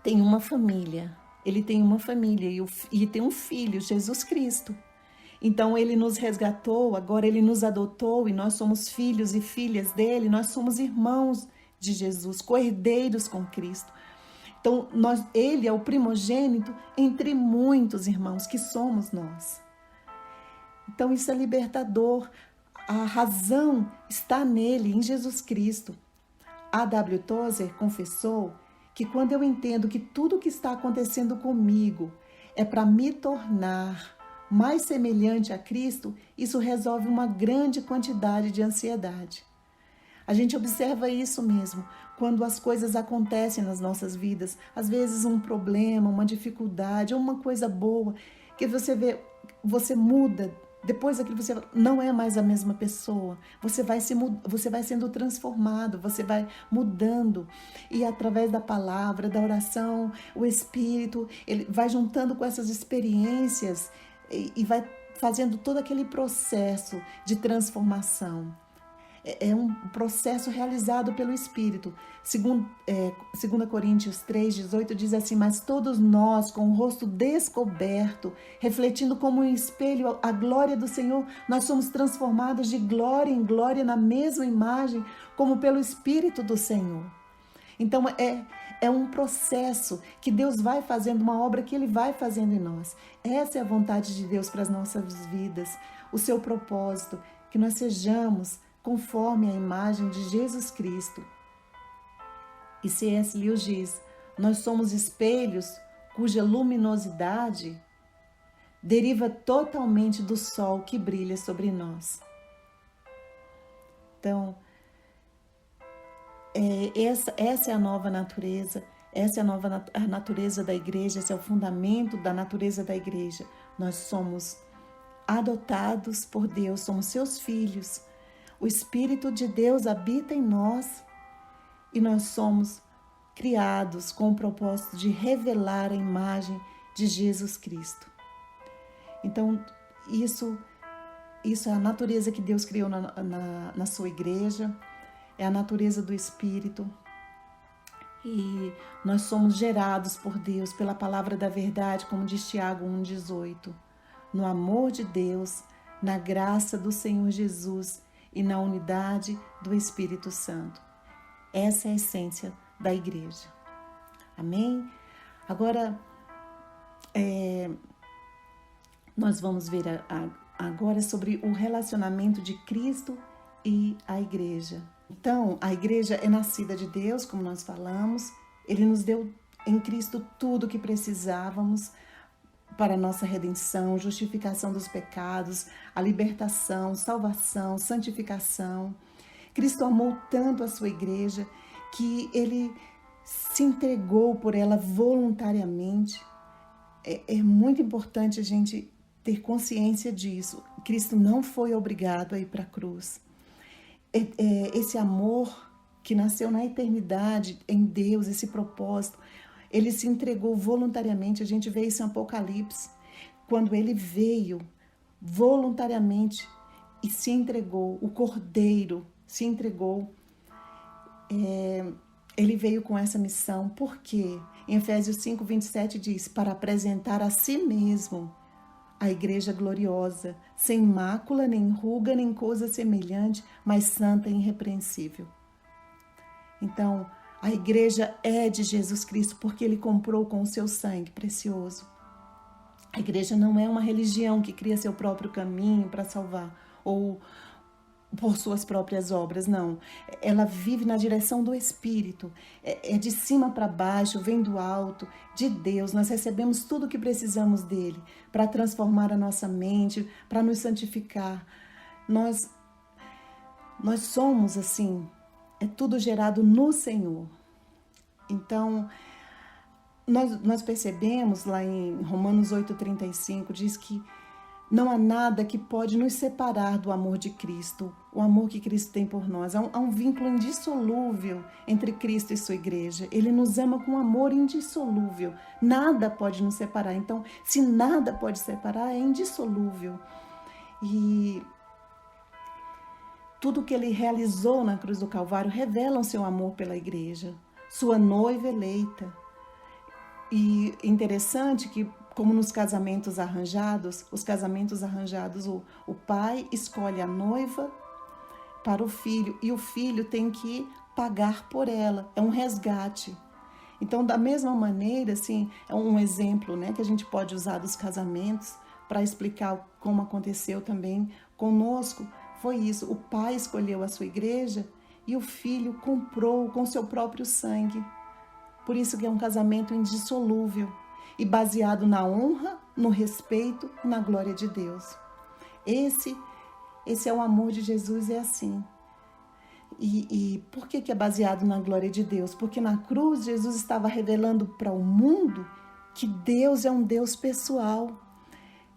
tem uma família, ele tem uma família e tem um filho, Jesus Cristo. Então, ele nos resgatou, agora ele nos adotou e nós somos filhos e filhas dele, nós somos irmãos de Jesus, co-herdeiros com Cristo. Então, ele é o primogênito entre muitos irmãos que somos nós. Então, isso é libertador. A razão está nele, em Jesus Cristo. A.W. Tozer confessou que quando eu entendo que tudo o que está acontecendo comigo é para me tornar mais semelhante a Cristo, isso resolve uma grande quantidade de ansiedade. A gente observa isso mesmo quando as coisas acontecem nas nossas vidas. Às vezes um problema, uma dificuldade, ou uma coisa boa, que você vê, você muda. Depois daquilo você não é mais a mesma pessoa. Você vai sendo transformado, você vai mudando. E através da palavra, da oração, o Espírito, ele vai juntando com essas experiências e vai fazendo todo aquele processo de transformação. É um processo realizado pelo Espírito. Segundo 2 Coríntios 3:18 diz assim: mas todos nós, com o rosto descoberto, refletindo como um espelho a glória do Senhor, nós somos transformados de glória em glória na mesma imagem, como pelo Espírito do Senhor. Então, é um processo que Deus vai fazendo, uma obra que Ele vai fazendo em nós. Essa é a vontade de Deus para as nossas vidas, o seu propósito, que nós sejamos conforme a imagem de Jesus Cristo. E C.S. Lewis diz: nós somos espelhos cuja luminosidade deriva totalmente do sol que brilha sobre nós. Então, essa é a nova natureza, essa é a natureza da igreja, esse é o fundamento da natureza da igreja. Nós somos adotados por Deus, somos seus filhos. O Espírito de Deus habita em nós e nós somos criados com o propósito de revelar a imagem de Jesus Cristo. Então, isso é a natureza que Deus criou na sua igreja, é a natureza do Espírito. E nós somos gerados por Deus pela palavra da verdade, como diz Tiago 1,18, no amor de Deus, na graça do Senhor Jesus e na unidade do Espírito Santo. Essa é a essência da igreja. Amém? Agora, nós vamos ver agora sobre o relacionamento de Cristo e a igreja. Então, a igreja é nascida de Deus, como nós falamos. Ele nos deu em Cristo tudo o que precisávamos para a nossa redenção, justificação dos pecados, a libertação, salvação, santificação. Cristo amou tanto a sua igreja que ele se entregou por ela voluntariamente. É muito importante a gente ter consciência disso. Cristo não foi obrigado a ir para a cruz. Esse amor que nasceu na eternidade em Deus, esse propósito, ele se entregou voluntariamente. A gente vê isso em Apocalipse, quando ele veio voluntariamente e se entregou, o Cordeiro se entregou. Ele veio com essa missão, porque em Efésios 5:27 diz: para apresentar a si mesmo a igreja gloriosa, sem mácula, nem ruga, nem coisa semelhante, mas santa e irrepreensível. Então, a igreja é de Jesus Cristo, porque ele comprou com o seu sangue precioso. A igreja não é uma religião que cria seu próprio caminho para salvar, ou por suas próprias obras, não. Ela vive na direção do Espírito, é de cima para baixo, vem do alto, de Deus. Nós recebemos tudo o que precisamos dele para transformar a nossa mente, para nos santificar. Nós somos assim, é tudo gerado no Senhor. Então, nós percebemos lá em Romanos 8:35, diz que não há nada que pode nos separar do amor de Cristo, o amor que Cristo tem por nós. Há um vínculo indissolúvel entre Cristo e sua igreja. Ele nos ama com um amor indissolúvel. Nada pode nos separar. Então, se nada pode separar, é indissolúvel. E tudo que ele realizou na cruz do Calvário revela o seu amor pela igreja, sua noiva eleita. E interessante que, como nos casamentos arranjados, o pai escolhe a noiva para o filho e o filho tem que pagar por ela, é um resgate. Então, da mesma maneira, assim, é um exemplo, né, que a gente pode usar dos casamentos para explicar como aconteceu também conosco. Foi isso, o pai escolheu a sua igreja e o filho comprou com seu próprio sangue. Por isso que é um casamento indissolúvel e baseado na honra, no respeito e na glória de Deus. Esse é o amor de Jesus, é assim. E por que é baseado na glória de Deus? Porque na cruz Jesus estava revelando para o mundo que Deus é um Deus pessoal,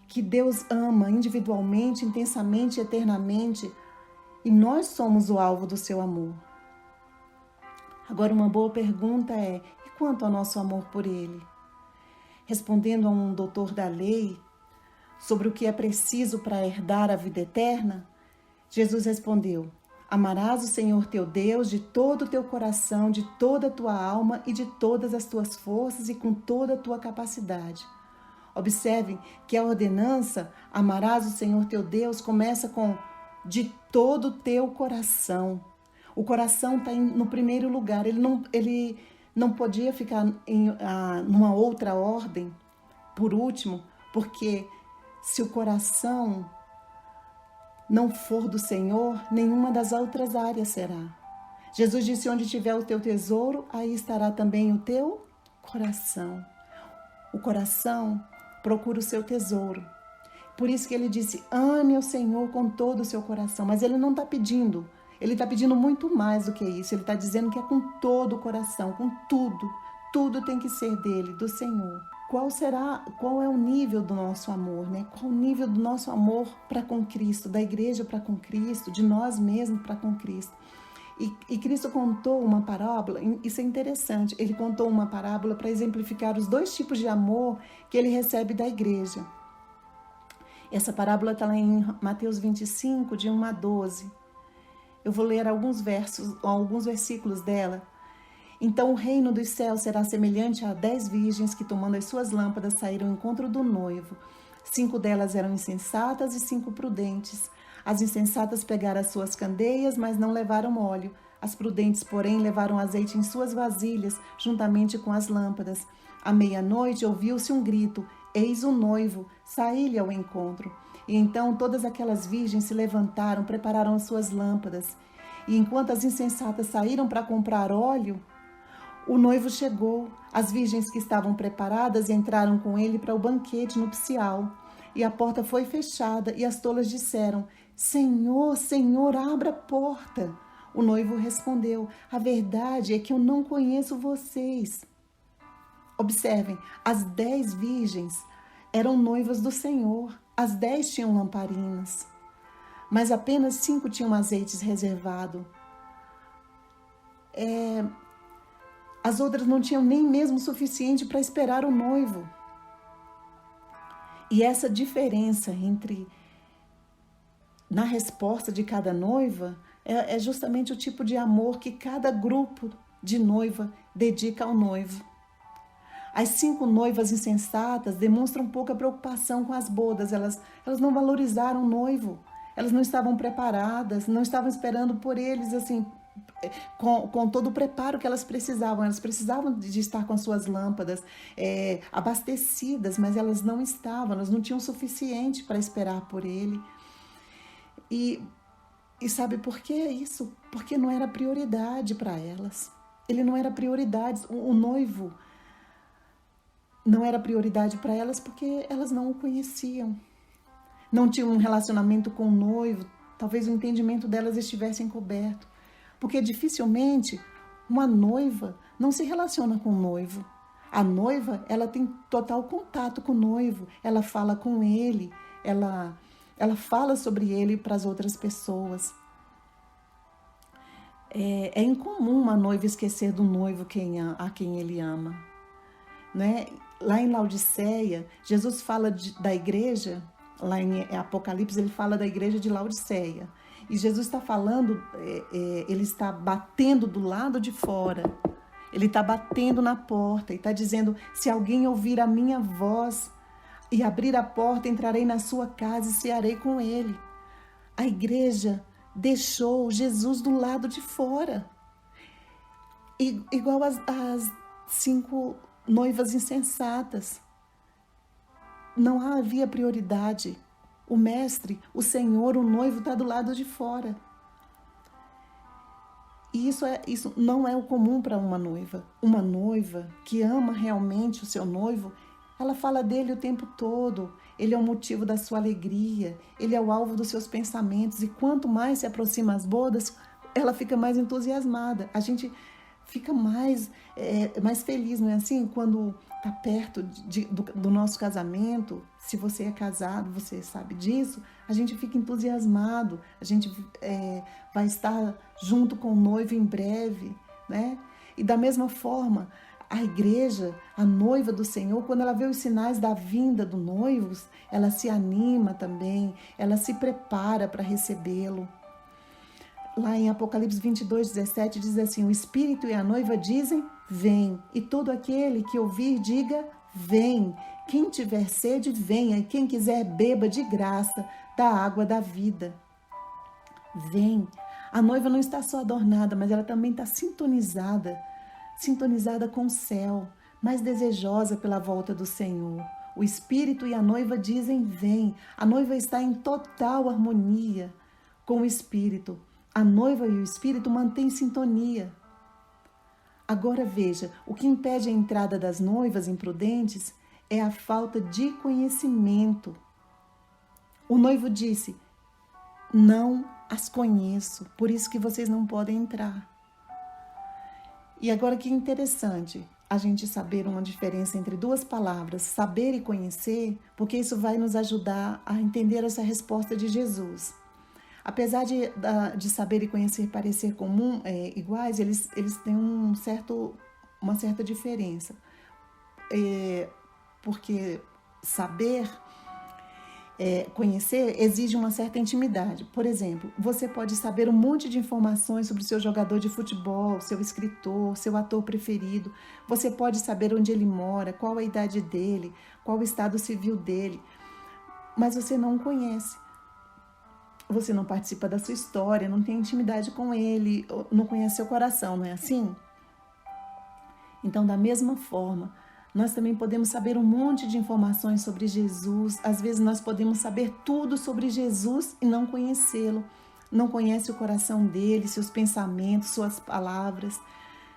que Deus ama individualmente, intensamente, eternamente, e nós somos o alvo do seu amor. Agora, uma boa pergunta é: e quanto ao nosso amor por Ele? Respondendo a um doutor da lei sobre o que é preciso para herdar a vida eterna, Jesus respondeu: amarás o Senhor teu Deus de todo o teu coração, de toda a tua alma e de todas as tuas forças e com toda a tua capacidade. Observem que a ordenança, amarás o Senhor teu Deus, começa com de todo o teu coração. O coração está no primeiro lugar, ele não podia ficar numa outra ordem, por último, porque se o coração não for do Senhor, nenhuma das outras áreas será. Jesus disse: onde tiver o teu tesouro, aí estará também o teu coração. O coração procura o seu tesouro. Por isso que ele disse: ame ao Senhor com todo o seu coração. Mas ele não está pedindo. Ele está pedindo muito mais do que isso. Ele está dizendo que é com todo o coração, com tudo. Tudo tem que ser dele, do Senhor. Qual é o nível do nosso amor, né? Qual o nível do nosso amor para com Cristo, da igreja para com Cristo, de nós mesmos para com Cristo? E Cristo contou uma parábola, isso é interessante, ele contou uma parábola para exemplificar os dois tipos de amor que ele recebe da igreja. Essa parábola está lá em Mateus 25, de 1 a 12. Eu vou ler alguns versículos dela. Então o reino dos céus será semelhante a 10 virgens que, tomando as suas lâmpadas, saíram ao encontro do noivo. 5 delas eram insensatas e 5 prudentes. As insensatas pegaram as suas candeias, mas não levaram óleo. As prudentes, porém, levaram azeite em suas vasilhas, juntamente com as lâmpadas. À meia-noite ouviu-se um grito: eis o noivo, saí-lhe ao encontro. E então todas aquelas virgens se levantaram, prepararam as suas lâmpadas. E enquanto as insensatas saíram para comprar óleo, o noivo chegou. As virgens que estavam preparadas entraram com ele para o banquete nupcial. E a porta foi fechada, e as tolas disseram: Senhor, Senhor, abra a porta. O noivo respondeu: a verdade é que eu não conheço vocês. Observem, as 10 virgens eram noivas do Senhor. As 10 tinham lamparinas, mas apenas 5 tinham azeites reservado. As outras não tinham nem mesmo o suficiente para esperar o noivo. E essa diferença na resposta de cada noiva é justamente o tipo de amor que cada grupo de noiva dedica ao noivo. As 5 noivas insensatas demonstram pouca preocupação com as bodas. Elas não valorizaram o noivo. Elas não estavam preparadas, não estavam esperando por eles, assim, com todo o preparo que elas precisavam. Elas precisavam de estar com as suas lâmpadas abastecidas, mas elas não estavam, elas não tinham o suficiente para esperar por ele. E sabe por que isso? Porque não era prioridade para elas. Ele não era prioridade. O noivo não era prioridade para elas porque elas não o conheciam. Não tinham um relacionamento com o noivo. Talvez o entendimento delas estivesse encoberto. Porque dificilmente uma noiva não se relaciona com o noivo. A noiva, ela tem total contato com o noivo. Ela fala com ele. Ela fala sobre ele para as outras pessoas. É incomum uma noiva esquecer do noivo a quem ele ama, né? Lá em Laodiceia, Jesus fala da igreja, lá em Apocalipse ele fala da igreja de Laodiceia. E Jesus está falando, ele está batendo do lado de fora, ele está batendo na porta e está dizendo: se alguém ouvir a minha voz e abrir a porta, entrarei na sua casa e cearei com ele. A igreja deixou Jesus do lado de fora, igual as 5 noivas insensatas. Não havia prioridade. O mestre, o Senhor, o noivo está do lado de fora. E isso não é o comum para uma noiva. Uma noiva que ama realmente o seu noivo, ela fala dele o tempo todo. Ele é o motivo da sua alegria, ele é o alvo dos seus pensamentos. E quanto mais se aproxima as bodas, ela fica mais entusiasmada. A gente fica mais feliz, não é assim? Quando está perto do nosso casamento, se você é casado, você sabe disso, a gente fica entusiasmado, a gente vai estar junto com o noivo em breve, né? E da mesma forma, a igreja, a noiva do Senhor, quando ela vê os sinais da vinda do noivo, ela se anima também, ela se prepara para recebê-lo. Lá em Apocalipse 22:17 diz assim: o Espírito e a noiva dizem: vem. E todo aquele que ouvir, diga: vem. Quem tiver sede, venha. E quem quiser, beba de graça da água da vida. Vem. A noiva não está só adornada, mas ela também está sintonizada com o céu, mais desejosa pela volta do Senhor. O Espírito e a noiva dizem: vem. A noiva está em total harmonia com o Espírito. A noiva e o espírito mantêm sintonia. Agora veja, o que impede a entrada das noivas imprudentes é a falta de conhecimento. O noivo disse: não as conheço, por isso que vocês não podem entrar. E agora que interessante a gente saber uma diferença entre duas palavras, saber e conhecer, porque isso vai nos ajudar a entender essa resposta de Jesus. Apesar de saber e conhecer parecer iguais, eles têm uma certa diferença. Porque saber, conhecer, exige uma certa intimidade. Por exemplo, você pode saber um monte de informações sobre o seu jogador de futebol, seu escritor, seu ator preferido. Você pode saber onde ele mora, qual a idade dele, qual o estado civil dele. Mas você não o conhece. Você não participa da sua história, não tem intimidade com ele, não conhece seu coração, não é assim? Então, da mesma forma, nós também podemos saber um monte de informações sobre Jesus. Às vezes nós podemos saber tudo sobre Jesus e não conhecê-lo. Não conhece o coração dele, seus pensamentos, suas palavras,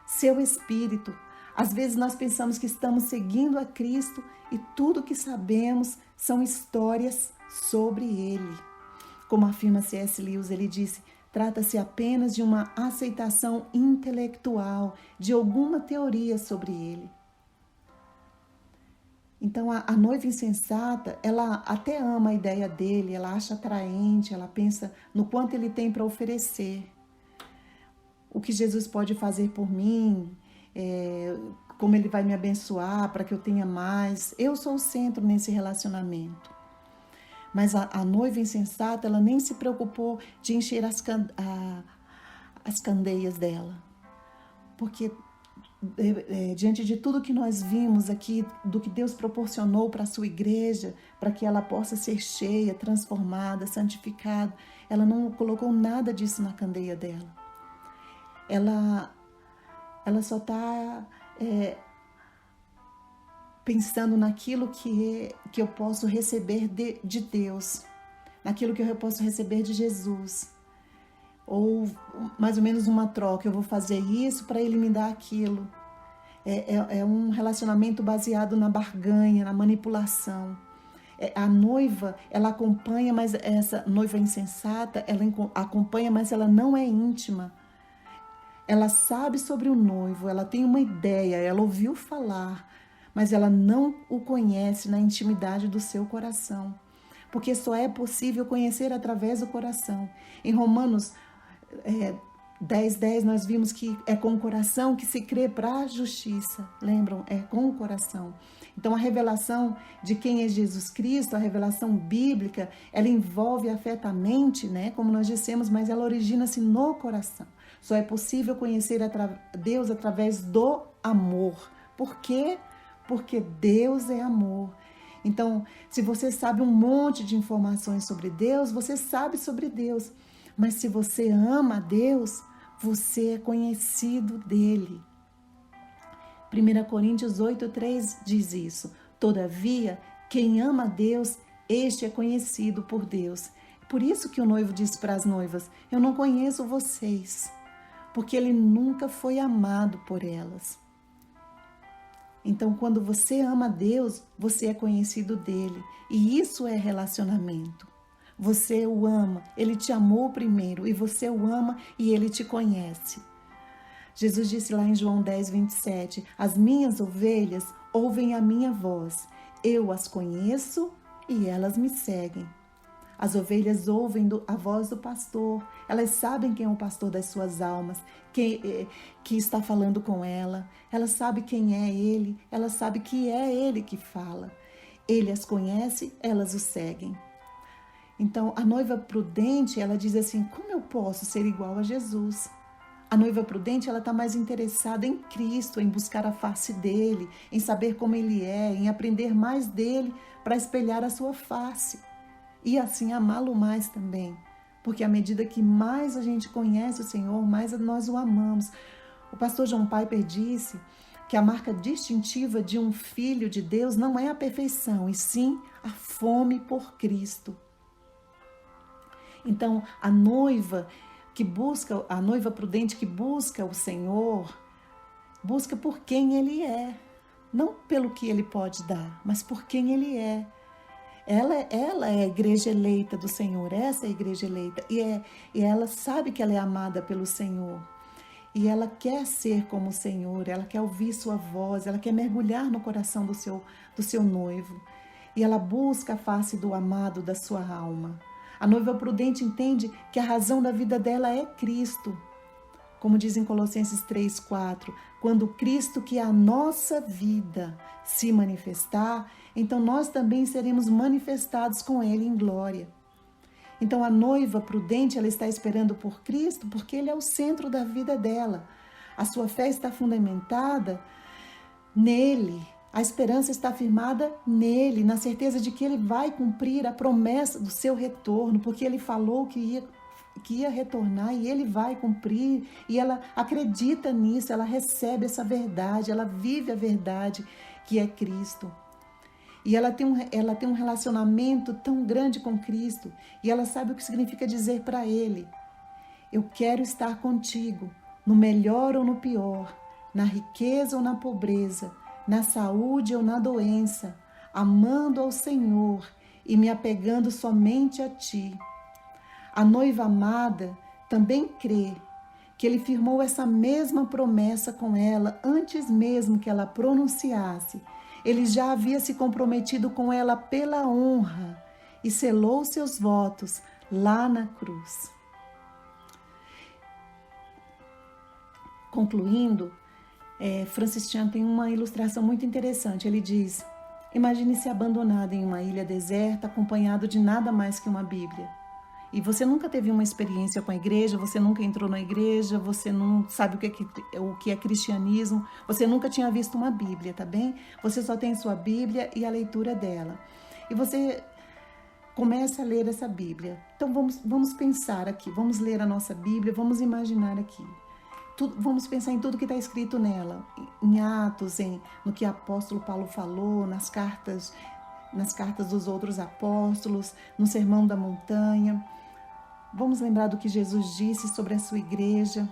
seu espírito. Às vezes nós pensamos que estamos seguindo a Cristo e tudo que sabemos são histórias sobre ele. Como afirma C.S. Lewis, ele disse: trata-se apenas de uma aceitação intelectual de alguma teoria sobre ele. Então, a noiva insensata, ela até ama a ideia dele, ela acha atraente, ela pensa no quanto ele tem para oferecer. O que Jesus pode fazer por mim, como ele vai me abençoar para que eu tenha mais. Eu sou o centro nesse relacionamento. Mas a noiva insensata, ela nem se preocupou de encher as candeias dela. Porque diante de tudo que nós vimos aqui, do que Deus proporcionou para a sua igreja, para que ela possa ser cheia, transformada, santificada, ela não colocou nada disso na candeia dela. Ela só está pensando naquilo que eu posso receber de Deus, naquilo que eu posso receber de Jesus. Ou mais ou menos uma troca, eu vou fazer isso para ele me dar aquilo. É um relacionamento baseado na barganha, na manipulação. A noiva, ela acompanha, mas essa noiva insensata, ela acompanha, mas ela não é íntima. Ela sabe sobre o noivo, ela tem uma ideia, ela ouviu falar, mas ela não o conhece na intimidade do seu coração. Porque só é possível conhecer através do coração. Em Romanos 10:10 nós vimos que é com o coração que se crê para a justiça. Lembram? É com o coração. Então a revelação de quem é Jesus Cristo, a revelação bíblica, ela envolve e afeta a mente, né? Como nós dissemos, mas ela origina-se no coração. Só é possível conhecer Deus através do amor. Por quê? Porque Deus é amor. Então, se você sabe um monte de informações sobre Deus, você sabe sobre Deus. Mas se você ama a Deus, você é conhecido dele. 1 Coríntios 8:3 diz isso. Todavia, quem ama a Deus, este é conhecido por Deus. Por isso que o noivo disse para as noivas: eu não conheço vocês, porque ele nunca foi amado por elas. Então, quando você ama a Deus, você é conhecido dele. E isso é relacionamento. Você o ama, ele te amou primeiro, e você o ama e ele te conhece. Jesus disse lá em João 10:27, as minhas ovelhas ouvem a minha voz, eu as conheço e elas me seguem. As ovelhas ouvem a voz do pastor, elas sabem quem é o pastor das suas almas, que está falando com ela, ela sabe quem é ele, ela sabe que é ele que fala. Ele as conhece, elas o seguem. Então, a noiva prudente, ela diz assim, como eu posso ser igual a Jesus? A noiva prudente, ela está mais interessada em Cristo, em buscar a face dele, em saber como ele é, em aprender mais dele para espelhar a sua face. E assim amá-lo mais também. Porque à medida que mais a gente conhece o Senhor, mais nós o amamos. O pastor John Piper disse que a marca distintiva de um filho de Deus não é a perfeição, e sim a fome por Cristo. Então, a noiva a noiva prudente que busca o Senhor, busca por quem Ele é. Não pelo que Ele pode dar, mas por quem Ele é. Ela é a igreja eleita do Senhor, essa é a igreja eleita. E ela sabe que ela é amada pelo Senhor. E ela quer ser como o Senhor, ela quer ouvir sua voz, ela quer mergulhar no coração do seu noivo. E ela busca a face do amado da sua alma. A noiva prudente entende que a razão da vida dela é Cristo. Como diz em Colossenses 3:4, quando Cristo, que é a nossa vida, se manifestar, então nós também seremos manifestados com Ele em glória. Então a noiva prudente, ela está esperando por Cristo porque Ele é o centro da vida dela. A sua fé está fundamentada nele. A esperança está firmada nele, na certeza de que Ele vai cumprir a promessa do seu retorno, porque Ele falou que ia retornar e Ele vai cumprir. E ela acredita nisso, ela recebe essa verdade, ela vive a verdade que é Cristo. E ela tem um relacionamento tão grande com Cristo. E ela sabe o que significa dizer para Ele: eu quero estar contigo, no melhor ou no pior, na riqueza ou na pobreza, na saúde ou na doença, amando ao Senhor e me apegando somente a Ti. A noiva amada também crê que Ele firmou essa mesma promessa com ela antes mesmo que ela pronunciasse. Ele já havia se comprometido com ela pela honra e selou seus votos lá na cruz. Concluindo, Francis Chan tem uma ilustração muito interessante. Ele diz: imagine-se abandonado em uma ilha deserta, acompanhado de nada mais que uma Bíblia. E você nunca teve uma experiência com a igreja, você nunca entrou na igreja, você não sabe o que é cristianismo, você nunca tinha visto uma Bíblia, tá bem? Você só tem sua Bíblia e a leitura dela. E você começa a ler essa Bíblia. Então vamos pensar aqui, vamos ler a nossa Bíblia, vamos imaginar aqui. Vamos pensar em tudo que está escrito nela, em Atos, no que o apóstolo Paulo falou, nas cartas dos outros apóstolos, no Sermão da Montanha. Vamos lembrar do que Jesus disse sobre a sua igreja.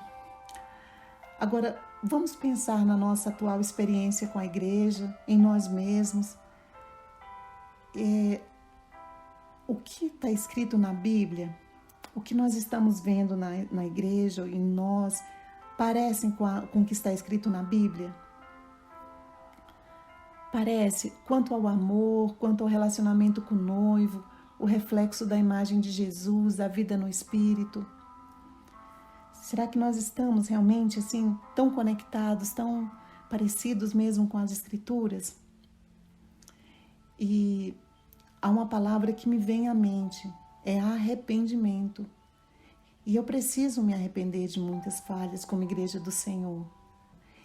Agora, vamos pensar na nossa atual experiência com a igreja, em nós mesmos. O que está escrito na Bíblia, o que nós estamos vendo na igreja, em nós, parecem com o que está escrito na Bíblia? Parece, quanto ao amor, quanto ao relacionamento com o noivo, o reflexo da imagem de Jesus, a vida no Espírito. Será que nós estamos realmente assim tão conectados, tão parecidos mesmo com as Escrituras? E há uma palavra que me vem à mente, é arrependimento. E eu preciso me arrepender de muitas falhas como igreja do Senhor.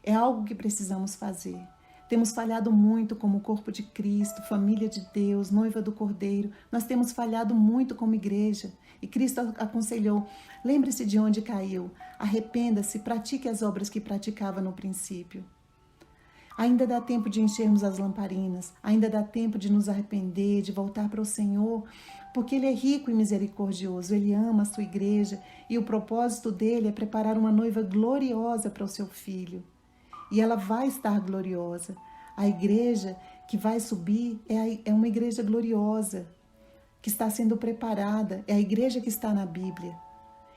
É algo que precisamos fazer. Temos falhado muito como corpo de Cristo, família de Deus, noiva do Cordeiro. Nós temos falhado muito como igreja. E Cristo aconselhou: lembre-se de onde caiu, arrependa-se, pratique as obras que praticava no princípio. Ainda dá tempo de enchermos as lamparinas, ainda dá tempo de nos arrepender, de voltar para o Senhor, porque Ele é rico e misericordioso, Ele ama a sua igreja e o propósito dele é preparar uma noiva gloriosa para o seu filho. E ela vai estar gloriosa. A igreja que vai subir é uma igreja gloriosa, que está sendo preparada, é a igreja que está na Bíblia.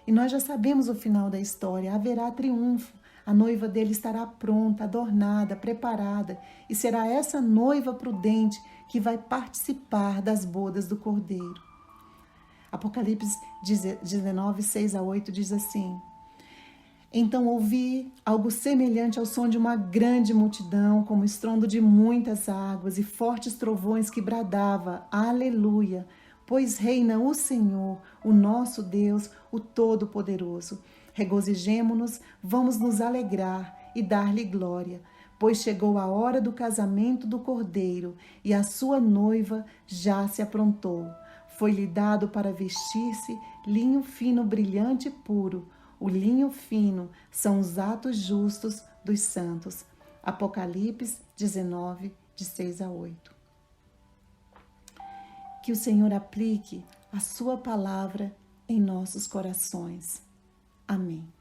E nós já sabemos o final da história, haverá triunfo. A noiva dele estará pronta, adornada, preparada, e será essa noiva prudente que vai participar das bodas do Cordeiro. Apocalipse 19, 6-8 diz assim: então ouvi algo semelhante ao som de uma grande multidão, como o estrondo de muitas águas e fortes trovões que bradava: aleluia, pois reina o Senhor, o nosso Deus, o Todo-Poderoso. Regozijemo-nos, vamos nos alegrar e dar-lhe glória, pois chegou a hora do casamento do Cordeiro e a sua noiva já se aprontou. Foi-lhe dado para vestir-se linho fino, brilhante e puro. O linho fino são os atos justos dos santos. Apocalipse 19, de 6-8. Que o Senhor aplique a sua palavra em nossos corações. Amém.